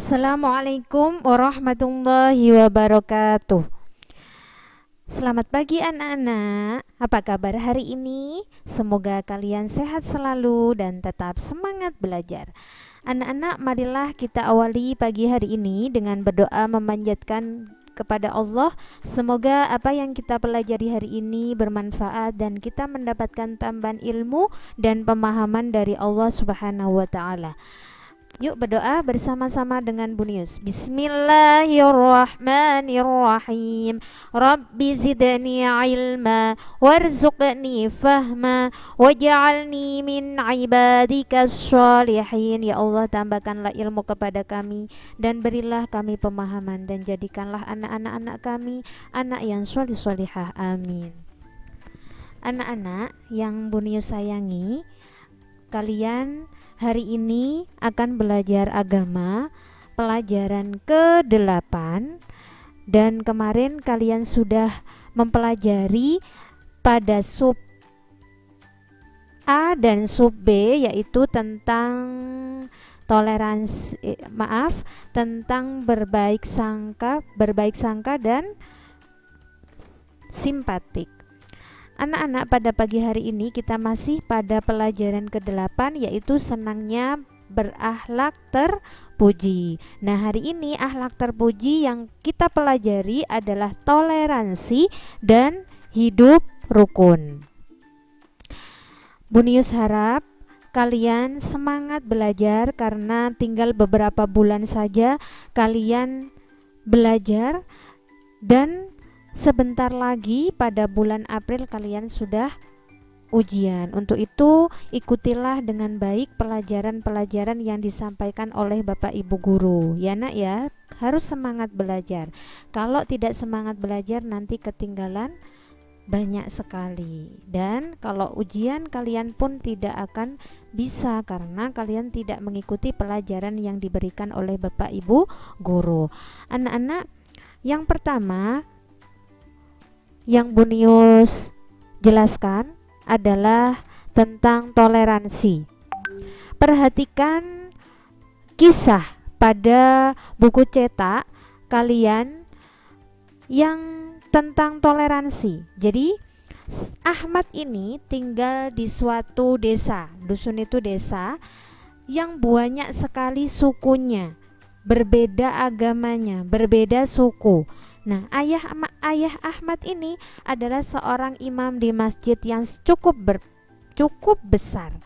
Assalamualaikum warahmatullahi wabarakatuh. Selamat pagi anak-anak. Apa kabar hari ini? Semoga kalian sehat selalu dan tetap semangat belajar. Anak-anak, marilah kita awali pagi hari ini dengan berdoa memanjatkan kepada Allah. Semoga apa yang kita pelajari hari ini bermanfaat dan kita mendapatkan tambahan ilmu dan pemahaman dari Allah Subhanahu wa taala. Yuk berdoa bersama-sama dengan Bunius. Bismillahirrahmanirrahim. Rabbi zidni ilma warzuqni fahma waj'alni min ibadikas sholihin. Ya Allah, tambahkanlah ilmu kepada kami dan berilah kami pemahaman, dan jadikanlah anak-anak kami anak yang sholih-sholihah. Amin. Anak-anak yang Bunius sayangi, kalian hari ini akan belajar agama pelajaran ke-8, dan kemarin kalian sudah mempelajari pada sub A dan sub B, yaitu tentang toleransi, tentang berbaik sangka dan simpatik. Anak-anak, pada pagi hari ini kita masih pada pelajaran ke-8, yaitu senangnya berakhlak terpuji. Nah, hari ini akhlak terpuji yang kita pelajari adalah toleransi dan hidup rukun. Bunius harap kalian semangat belajar karena tinggal beberapa bulan saja kalian belajar, dan sebentar lagi pada bulan April kalian sudah ujian. Untuk itu ikutilah dengan baik pelajaran-pelajaran yang disampaikan oleh Bapak Ibu guru. Ya nak ya, harus semangat belajar. Kalau tidak semangat belajar nanti ketinggalan banyak sekali. Dan kalau ujian kalian pun tidak akan bisa karena kalian tidak mengikuti pelajaran yang diberikan oleh Bapak Ibu guru. Anak-anak, yang pertama yang Bunius jelaskan adalah tentang toleransi. Perhatikan kisah pada buku cetak kalian yang tentang toleransi. Jadi Ahmad ini tinggal di suatu desa. Dusun itu desa yang banyak sekali sukunya, berbeda agamanya, berbeda suku. Nah, ayah Ahmad ini adalah seorang imam di masjid yang cukup besar.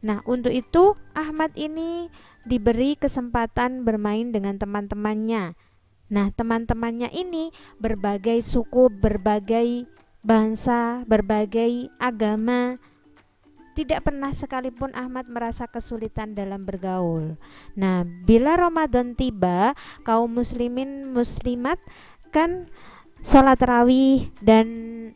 Nah, untuk itu Ahmad ini diberi kesempatan bermain dengan teman-temannya. Nah, teman-temannya ini berbagai suku, berbagai bangsa, berbagai agama. Tidak pernah sekalipun Ahmad merasa kesulitan dalam bergaul. Nah, bila Ramadan tiba, kaum muslimin muslimat kan sholat tarawih dan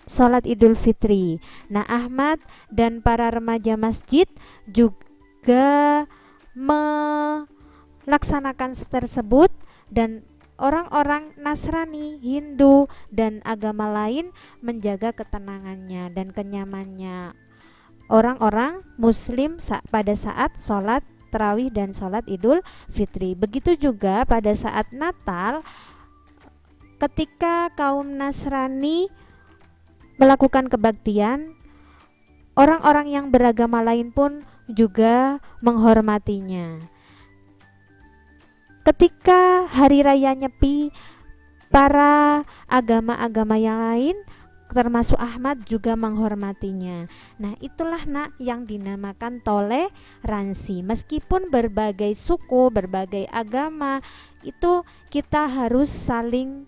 sholat Idul Fitri. Nah, Ahmad dan para remaja masjid juga melaksanakan tersebut, dan orang-orang Nasrani, Hindu, dan agama lain menjaga ketenangannya dan kenyamanannya orang-orang muslim pada saat sholat tarawih dan sholat Idul Fitri. Begitu juga pada saat Natal, ketika kaum Nasrani melakukan kebaktian, orang-orang yang beragama lain pun juga menghormatinya. Ketika hari raya Nyepi, para agama-agama yang lain termasuk Ahmad juga menghormatinya. Nah, itulah nak yang dinamakan toleransi. Meskipun berbagai suku, berbagai agama, itu kita harus saling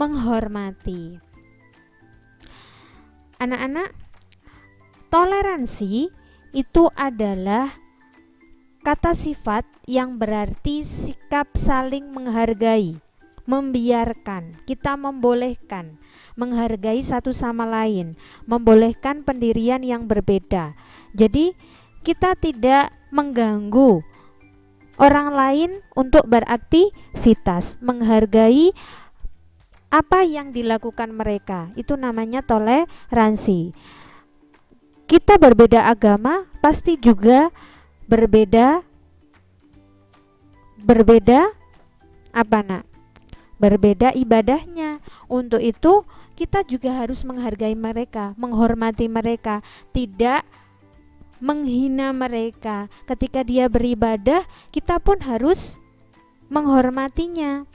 menghormati. Anak-anak, toleransi itu adalah kata sifat yang berarti sikap saling menghargai, membiarkan, kita membolehkan, menghargai satu sama lain, membolehkan pendirian yang berbeda. Jadi kita tidak mengganggu orang lain untuk beraktivitas, menghargai apa yang dilakukan mereka. Itu namanya toleransi. Kita berbeda agama, pasti juga berbeda berbeda apa nak? Berbeda ibadahnya. Untuk itu kita juga harus menghargai mereka, menghormati mereka, tidak menghina mereka. Ketika dia beribadah, kita pun harus menghormatinya,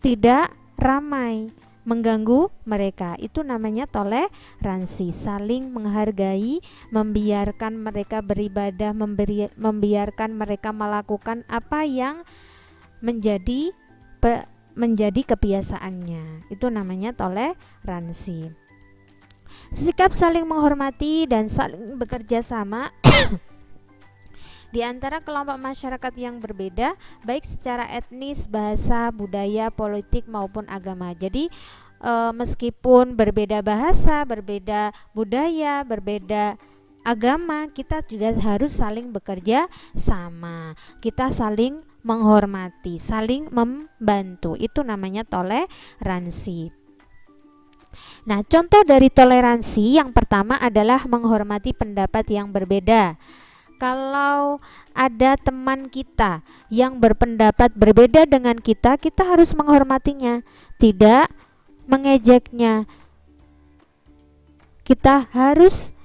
tidak ramai mengganggu mereka. Itu namanya toleransi, saling menghargai, membiarkan mereka beribadah, membiarkan mereka melakukan apa yang menjadi kebiasaannya. Itu namanya toleransi. Sikap saling menghormati dan saling bekerja sama di antara kelompok masyarakat yang berbeda, baik secara etnis, bahasa, budaya, politik maupun agama. Jadi meskipun berbeda bahasa, berbeda budaya, berbeda agama, kita juga harus saling bekerja sama. Kita saling menghormati, saling membantu. Itu namanya toleransi. Nah, contoh dari toleransi yang pertama adalah menghormati pendapat yang berbeda. Kalau ada teman kita yang berpendapat berbeda dengan kita, kita harus menghormatinya, tidak mengejeknya. Kita harus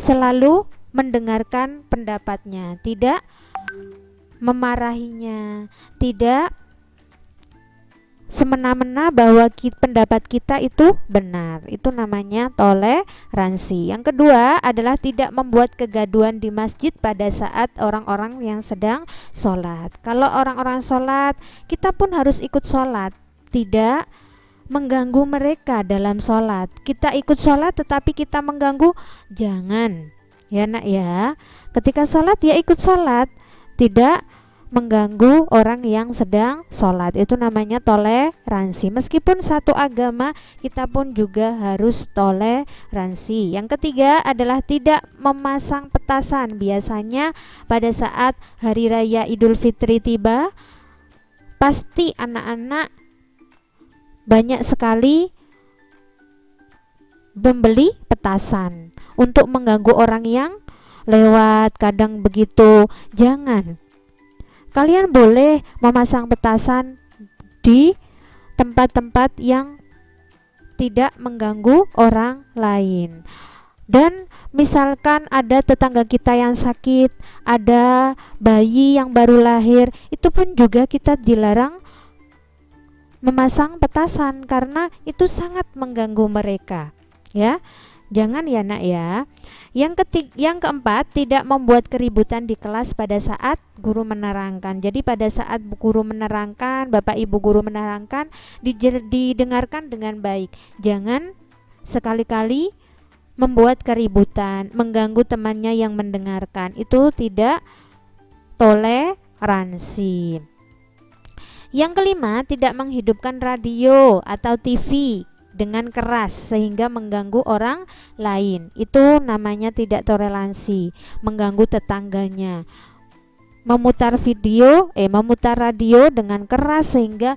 selalu mendengarkan pendapatnya, tidak memarahinya, tidak semena-mena bahwa pendapat kita itu benar. Itu namanya toleransi. Yang kedua adalah tidak membuat kegaduhan di masjid pada saat orang-orang yang sedang sholat. Kalau orang-orang sholat, kita pun harus ikut sholat, tidak mengganggu mereka dalam sholat. Kita ikut sholat tetapi kita mengganggu, jangan ya nak ya. Ketika sholat ya ikut sholat, tidak mengganggu orang yang sedang sholat. Itu namanya toleransi. Meskipun satu agama, kita pun juga harus toleransi. Yang ketiga adalah tidak memasang petasan. Biasanya pada saat hari raya Idul Fitri tiba, pasti anak-anak banyak sekali membeli petasan untuk mengganggu orang yang lewat. Kadang begitu. Jangan. Kalian boleh memasang petasan di tempat-tempat yang tidak mengganggu orang lain. Dan misalkan ada tetangga kita yang sakit, ada bayi yang baru lahir, itu pun juga kita dilarang memasang petasan karena itu sangat mengganggu mereka. Ya. Jangan ya nak ya. Yang keempat, tidak membuat keributan di kelas pada saat guru menerangkan. Jadi pada saat guru menerangkan, Bapak Ibu guru menerangkan, didengarkan dengan baik. Jangan sekali-kali membuat keributan, mengganggu temannya yang mendengarkan. Itu tidak toleransi. Yang kelima, tidak menghidupkan radio atau TV dengan keras sehingga mengganggu orang lain. Itu namanya tidak toleransi, mengganggu tetangganya. Memutar radio dengan keras sehingga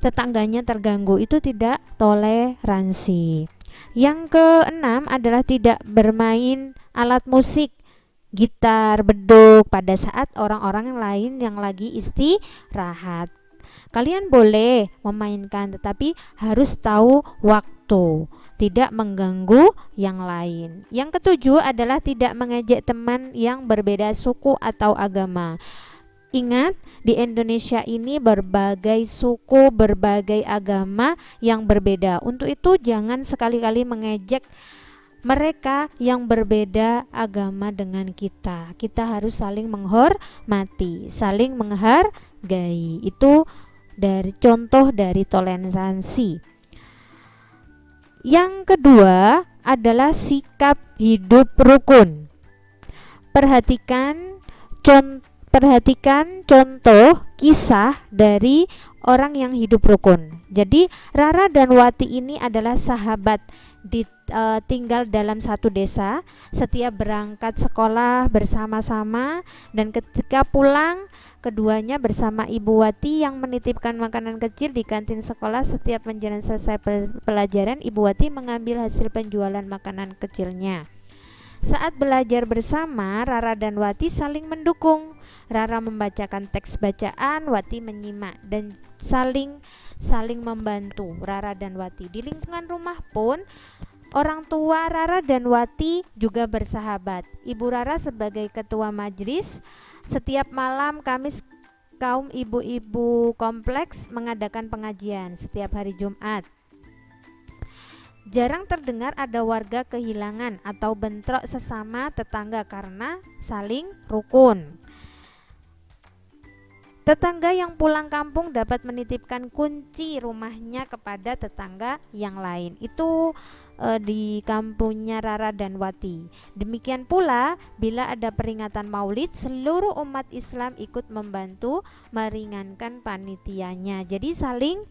tetangganya terganggu, itu tidak toleransi. Yang keenam adalah tidak bermain alat musik, gitar, beduk pada saat orang-orang lain yang lagi istirahat. Kalian boleh memainkan tetapi harus tahu waktu, tidak mengganggu yang lain. Yang ketujuh adalah tidak mengejek teman yang berbeda suku atau agama. Ingat, di Indonesia ini berbagai suku, berbagai agama yang berbeda. Untuk itu jangan sekali-kali mengejek mereka yang berbeda agama dengan kita. Kita harus saling menghormati, saling menghargai. Itu dari contoh dari toleransi. Yang kedua adalah sikap hidup rukun. Perhatikan contoh kisah dari orang yang hidup rukun. Jadi Rara dan Wati ini adalah sahabat, tinggal dalam satu desa. Setiap berangkat sekolah bersama-sama, dan ketika pulang keduanya bersama Ibu Wati yang menitipkan makanan kecil di kantin sekolah. Setiap menjelang selesai pelajaran, Ibu Wati mengambil hasil penjualan makanan kecilnya. Saat belajar bersama, Rara dan Wati saling mendukung. Rara membacakan teks bacaan, Wati menyimak dan saling membantu Rara dan Wati. Di lingkungan rumah pun orang tua Rara dan Wati juga bersahabat. Ibu Rara sebagai ketua majelis, setiap malam Kamis kaum ibu-ibu kompleks mengadakan pengajian setiap hari Jumat. Jarang terdengar ada warga kehilangan atau bentrok sesama tetangga karena saling rukun. Tetangga yang pulang kampung dapat menitipkan kunci rumahnya kepada tetangga yang lain. Itu di kampungnya Rara dan Wati. Demikian pula bila ada peringatan Maulid, seluruh umat Islam ikut membantu meringankan panitianya. Jadi saling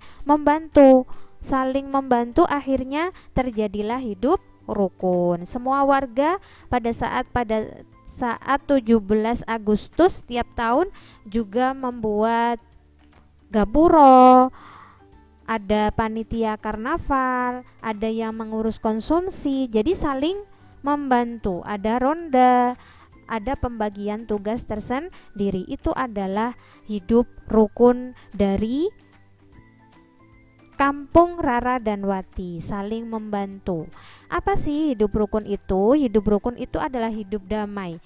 membantu akhirnya terjadilah hidup rukun. Semua warga pada saat 17 Agustus tiap tahun juga membuat gapuro, ada panitia karnaval, ada yang mengurus konsumsi, jadi saling membantu, ada ronda, ada pembagian tugas tersendiri. Itu adalah hidup rukun dari kampung Rara dan Wati, saling membantu. Apa sih hidup rukun itu? Hidup rukun itu adalah hidup damai,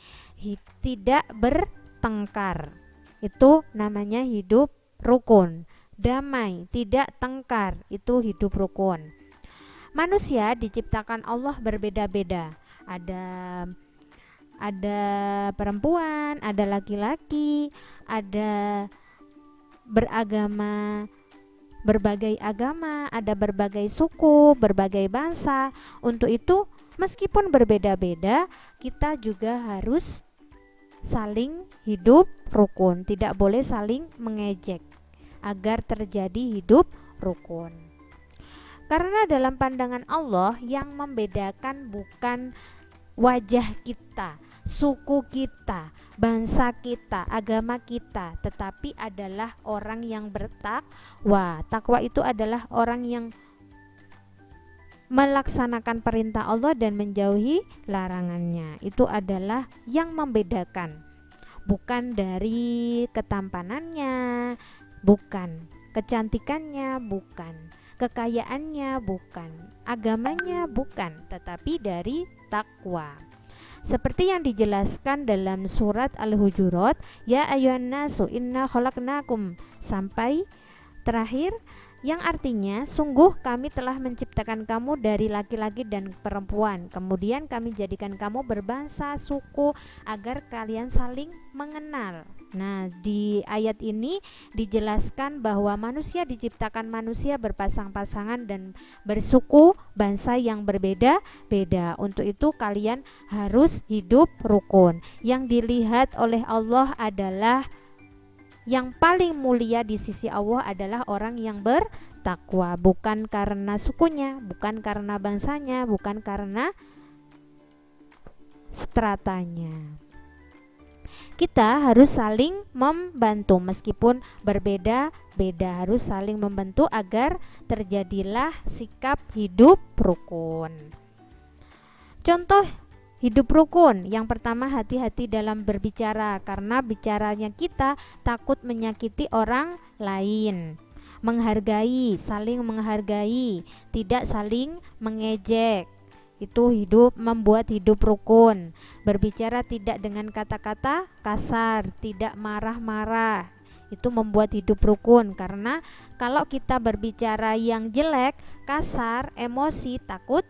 tidak bertengkar. Itu namanya hidup rukun. Damai, tidak tengkar, itu hidup rukun. Manusia diciptakan Allah berbeda-beda. Ada perempuan, ada laki-laki, ada berbagai agama, ada berbagai suku, berbagai bangsa. Untuk itu, meskipun berbeda-beda, kita juga harus saling hidup rukun, tidak boleh saling mengejek agar terjadi hidup rukun. Karena dalam pandangan Allah yang membedakan bukan wajah kita, suku kita, bangsa kita, agama kita, tetapi adalah orang yang bertakwa. Takwa itu adalah orang yang melaksanakan perintah Allah dan menjauhi larangannya. Itu adalah yang membedakan, bukan dari ketampanannya, bukan kecantikannya, bukan kekayaannya, bukan agamanya, bukan, tetapi dari takwa. Seperti yang dijelaskan dalam surat Al-Hujurat, ya ayyuhan nasu inna khalaqnakum, sampai terakhir, yang artinya sungguh kami telah menciptakan kamu dari laki-laki dan perempuan, kemudian kami jadikan kamu berbangsa, suku, agar kalian saling mengenal. Nah, di ayat ini dijelaskan bahwa manusia diciptakan manusia berpasang-pasangan dan bersuku bangsa yang berbeda-beda. Untuk itu kalian harus hidup rukun. Yang dilihat oleh Allah adalah yang paling mulia di sisi Allah adalah orang yang bertakwa, bukan karena sukunya, bukan karena bangsanya, bukan karena stratanya. Kita harus saling membantu meskipun berbeda-beda, harus saling membantu agar terjadilah sikap hidup rukun. Contoh hidup rukun, yang pertama, hati-hati dalam berbicara, karena bicaranya kita takut menyakiti orang lain. Menghargai, saling menghargai, tidak saling mengejek. Itu membuat hidup rukun. Berbicara tidak dengan kata-kata kasar, tidak marah-marah. Itu membuat hidup rukun, karena kalau kita berbicara yang jelek, kasar, emosi, takut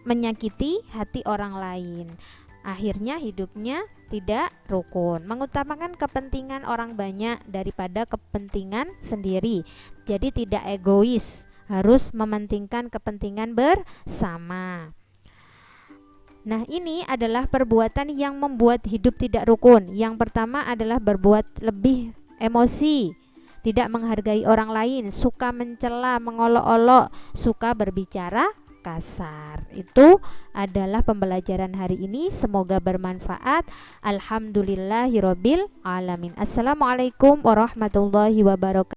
menyakiti hati orang lain. Akhirnya hidupnya tidak rukun, mengutamakan kepentingan orang banyak daripada kepentingan sendiri. Jadi tidak egois, harus mementingkan kepentingan bersama. Nah, ini adalah perbuatan yang membuat hidup tidak rukun. Yang pertama adalah berbuat lebih emosi, tidak menghargai orang lain, suka mencela, mengolok-olok, suka berbicara kasar. Itu adalah pembelajaran hari ini, semoga bermanfaat. Alhamdulillahirabbil alamin. Assalamualaikum warahmatullahi wabarakatuh.